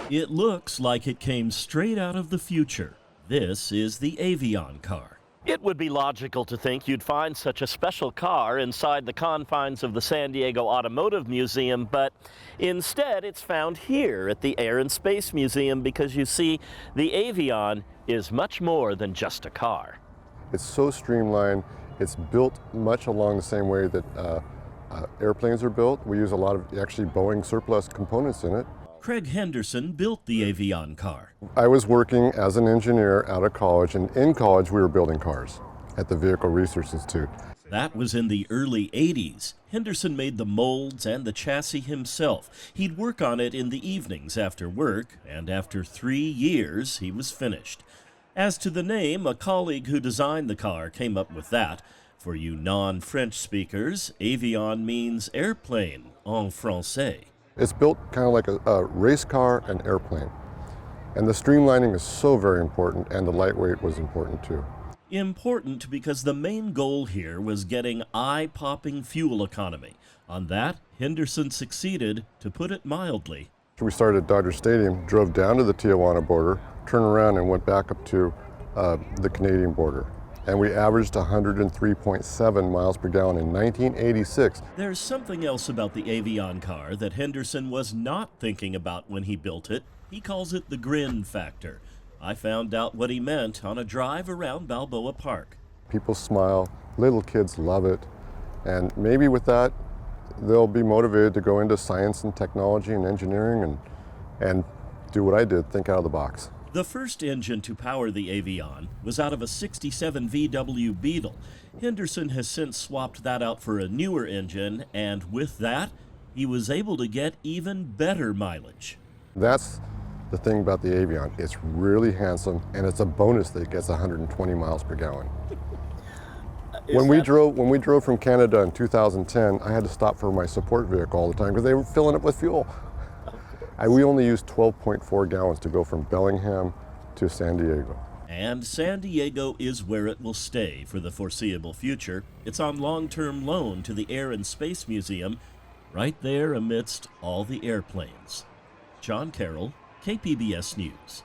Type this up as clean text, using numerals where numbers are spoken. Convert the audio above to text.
It looks like it came straight out of the future. This is the Avion car. It would be logical to think you'd find such a special car inside the confines of the San Diego Automotive Museum, but instead it's found here at the Air and Space Museum because you see, the Avion is much more than just a car. It's so streamlined. It's built much along the same way that airplanes are built. We use a lot of actually Boeing surplus components in it. Craig Henderson built the Avion car. I was working as an engineer out of college, and in college we were building cars at the Vehicle Research Institute. That was in the early 80s. Henderson made the molds and the chassis himself. He'd work on it in the evenings after work, and after 3 years he was finished. As to the name, a colleague who designed the car came up with that. For you non-French speakers, Avion means airplane en français. It's built kind of like a race car and airplane. And the streamlining is so very important, and the lightweight was important too. Important because the main goal here was getting eye-popping fuel economy. On that, Henderson succeeded, to put it mildly. We started at Dodger Stadium, drove down to the Tijuana border, turned around and went back up to the Canadian border. And we averaged 103.7 miles per gallon in 1986. There's something else about the Avion car that Henderson was not thinking about when he built it. He calls it the grin factor. I found out what he meant on a drive around Balboa Park. People smile, little kids love it, and maybe with that, they'll be motivated to go into science and technology and engineering and do what I did, think out of the box. The first engine to power the Avion was out of a '67 VW Beetle. Henderson has since swapped that out for a newer engine, and with that, he was able to get even better mileage. That's the thing about the Avion. It's really handsome, and it's a bonus that it gets 120 miles per gallon. When we drove from Canada in 2010, I had to stop for my support vehicle all the time because they were filling up with fuel. We only used 12.4 gallons to go from Bellingham to San Diego. And San Diego is where it will stay for the foreseeable future. It's on long-term loan to the Air and Space Museum, right there amidst all the airplanes. John Carroll, KPBS News.